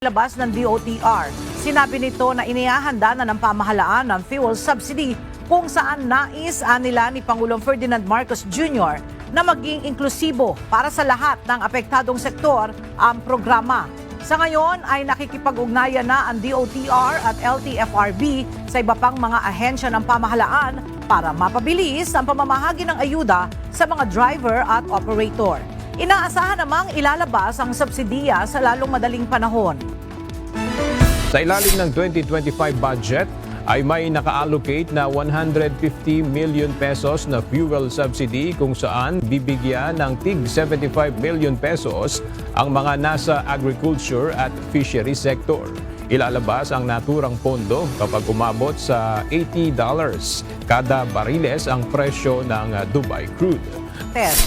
Labas ng DOTR. Sinabi nito na inihahanda na ng pamahalaan ng fuel subsidy kung saan nais nila ni Pangulong Ferdinand Marcos Jr. na maging inklusibo para sa lahat ng apektadong sektor ang programa. Sa ngayon ay nakikipag-ugnayan na ang DOTR at LTFRB sa iba pang mga ahensya ng pamahalaan para mapabilis ang pamamahagi ng ayuda sa mga driver at operator. Inaasahan namang ilalabas ang subsidiya sa lalong madaling panahon. Sa ilalim ng 2025 budget ay may naka-allocate na 150 million pesos na fuel subsidy kung saan bibigyan ng tig 75 million pesos ang mga nasa agriculture at fishery sector. Ilalabas ang naturang pondo kapag umabot sa $80 kada bariles ang presyo ng Dubai crude.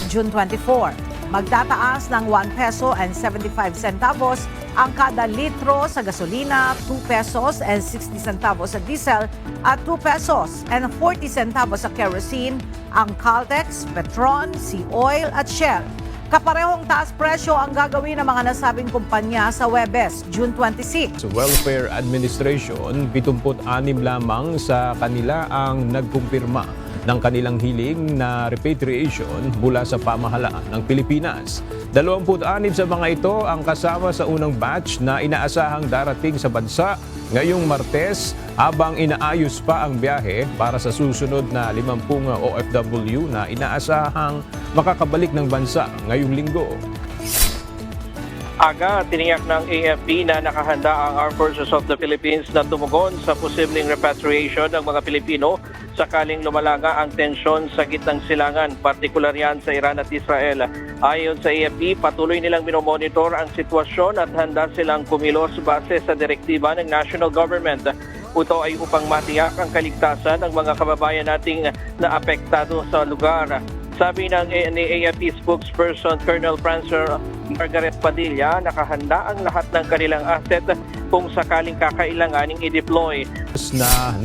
June 24. Magtataas ng 1 peso and 75 centavos ang kada litro sa gasolina, 2 pesos and 60 centavos sa diesel at 2 pesos and 40 centavos sa kerosene ang Caltex, Petron, Sea Oil at Shell. Kaparehong taas presyo ang gagawin ng mga nasabing kumpanya sa Huwebes, June 26. Sa Welfare Administration, 76 lamang sa kanila ang nagkumpirma ng kanilang hiling na repatriation mula sa pamahalaan ng Pilipinas. 26 sa mga ito ang kasama sa unang batch na inaasahang darating sa bansa ngayong Martes habang inaayos pa ang biyahe para sa susunod na 50 OFW na inaasahang makakabalik ng bansa ngayong linggo. Aga, tiniyak ng AFP na nakahanda ang Armed Forces of the Philippines na tumugon sa posibleng repatriation ng mga Pilipino sakaling lumalaga ang tensyon sa gitnang silangan, partikular yan sa Iran at Israel. Ayon sa AFP, patuloy nilang minomonitor ang sitwasyon at handa silang kumilos base sa direktiba ng national government. Ito ay upang matiyak ang kaligtasan ng mga kababayan nating naapektado sa lugar. Sabi ng AFP spokesperson Colonel Francer Margaret Padilla, nakahanda ang lahat ng kanilang asset kung sakaling kakailanganing i-deploy.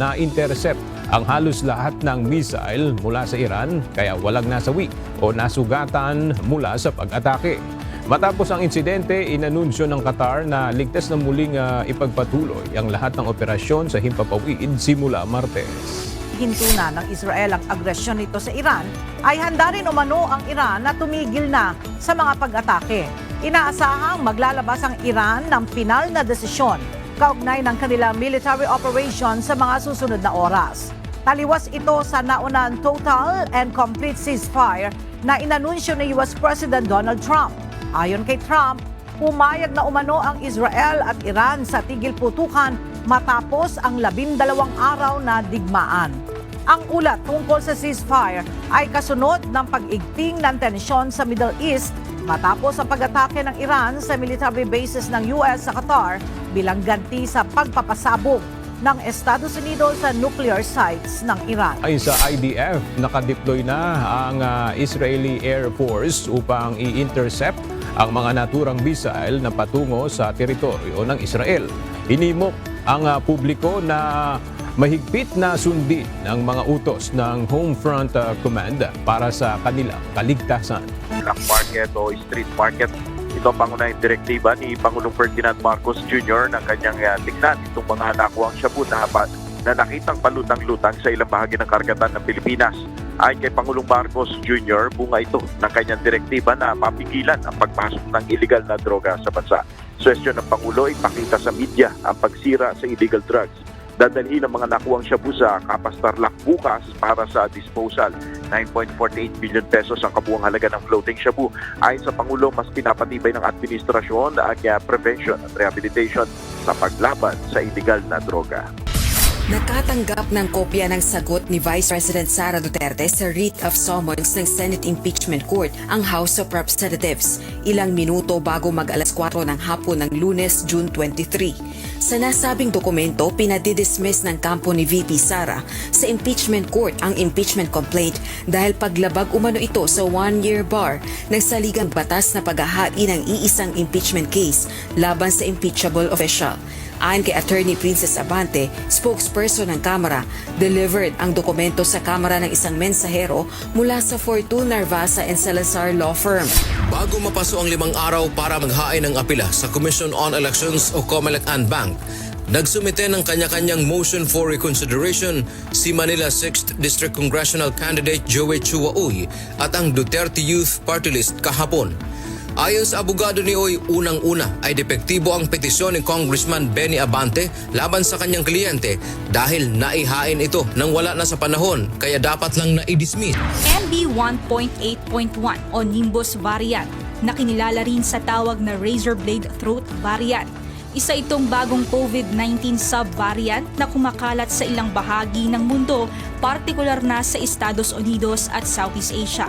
Na-intercept ang halos lahat ng missile mula sa Iran kaya walang nasawi o nasugatan mula sa pag-atake. Matapos ang insidente, inanunsyo ng Qatar na ligtas na muling ipagpatuloy ang lahat ng operasyon sa Himpapawid simula Martes. Hinto na ng Israel ang agresyon nito sa Iran, ay handa rin umano ang Iran na tumigil na sa mga pag-atake. Inaasahang maglalabas ang Iran ng final na desisyon kaugnay ng kanilang military operation sa mga susunod na oras. Taliwas ito sa naunang total and complete ceasefire na inanunsyo ni US President Donald Trump. Ayon kay Trump, pumayag na umano ang Israel at Iran sa tigil putukan matapos ang 12 araw na digmaan. Ang ulat tungkol sa ceasefire ay kasunod ng pag-igting ng tensyon sa Middle East matapos ang pag-atake ng Iran sa military bases ng US sa Qatar bilang ganti sa pagpapasabog ng Estados Unidos sa nuclear sites ng Iran. Ay sa IDF, nakadeploy na ang Israeli Air Force upang i-intercept ang mga naturang missile na patungo sa teritoryo ng Israel. Hinimok ang publiko na mahigpit na sundin ang mga utos ng Homefront Command para sa kanilang kaligtasan. Black market o street market, ito ang pangunahing direktiba ni Pangulong Ferdinand Marcos Jr. ng kanyang tignan itong mga nakuhang shabu na nakitang palutang-lutang sa ilang bahagi ng karagatan ng Pilipinas. Ayon kay Pangulong Marcos Jr., bunga ito ng kanyang direktiba na mapigilan ang pagpasok ng illegal na droga sa bansa. Suwestyon ng Pangulo, ipakita sa media ang pagsira sa illegal drugs. Dadalhin ang mga nakuhang shabu sa Kapas Tarlac bukas para sa disposal. 9.48 billion pesos ang kabuuang halaga ng floating shabu. Ayon sa Pangulo, mas pinapatibay ng administrasyon ang prevention at rehabilitation sa paglaban sa illegal na droga. Nakatanggap ng kopya ng sagot ni Vice President Sara Duterte sa writ of summons ng Senate Impeachment Court ang House of Representatives ilang minuto bago mag-alas 4 ng hapon ng Lunes, June 23. Sa nasabing dokumento, pinadidismiss ng kampo ni VP Sara sa Impeachment Court ang impeachment complaint dahil paglabag umano ito sa 1-year bar ng saligang batas na paghahati ng iisang impeachment case laban sa impeachable official. Ayon kay Attorney Princess Abante, spokesperson ng Kamara, delivered ang dokumento sa Kamara ng isang mensahero mula sa Fortune, Narvasa and Salazar Law Firm. Bago mapaso ang 5 araw para maghain ng apela sa Commission on Elections o COMELEC Bank, nagsumite ng kanya-kanyang motion for reconsideration si Manila 6th District Congressional Candidate Joey Chua Uy at ang Duterte Youth Party List kahapon. Ayon sa abogado ni Uy, unang-una ay depektibo ang petisyon ni Congressman Benny Abante laban sa kanyang kliyente dahil naihain ito nang wala na sa panahon kaya dapat lang na i-dismiss. MB 1.8.1 o Nimbus variant na kinilala rin sa tawag na razor blade throat variant. Isa itong bagong COVID-19 subvariant na kumakalat sa ilang bahagi ng mundo, partikular na sa Estados Unidos at Southeast Asia.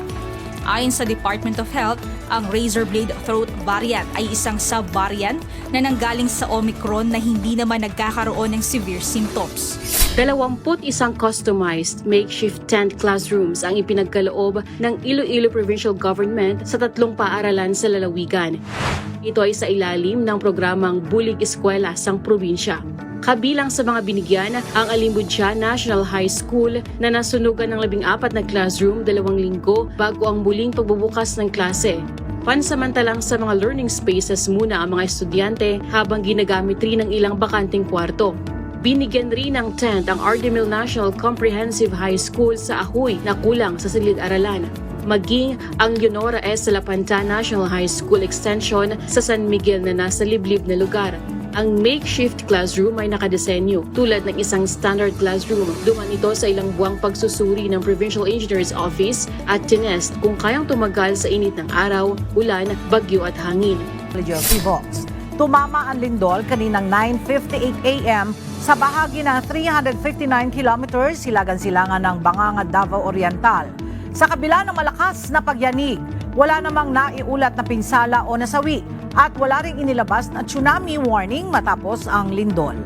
Ayon sa Department of Health, ang razor blade throat variant ay isang subvariant na nanggaling sa Omicron na hindi naman nagkakaroon ng severe symptoms. 21 customized makeshift tent classrooms ang ipinagkaloob ng Iloilo Provincial Government sa 3 paaralan sa lalawigan. Ito ay sa ilalim ng programang Bulig Eskwela sang probinsya. Kabilang sa mga binigyan ang Alimbudsia National High School na nasunugan ng 14 na classroom 2 linggo bago ang muling pagbubukas ng klase. Pansamantalang sa mga learning spaces muna ang mga estudyante habang ginagamit rin ang ilang bakanting kwarto. Binigyan rin ng tent ang Ardemil National Comprehensive High School sa Ahoy na kulang sa silid-aralan. Maging ang Leonora S. Lapanta National High School Extension sa San Miguel na nasa liblib na lugar. Ang makeshift classroom ay nakadesenyo tulad ng isang standard classroom. Duman ito sa ilang buwang pagsusuri ng Provincial Engineer's Office at tinest kung kayang tumagal sa init ng araw, ulan, bagyo at hangin. Tumama ang lindol kaninang 9:58 a.m. sa bahagi ng 359 kilometers silagan-silangan ng Banganga, Davao Oriental. Sa kabila ng malakas na pagyanig, wala namang naiulat na pinsala o nasawi at wala ring inilabas na tsunami warning matapos ang lindol.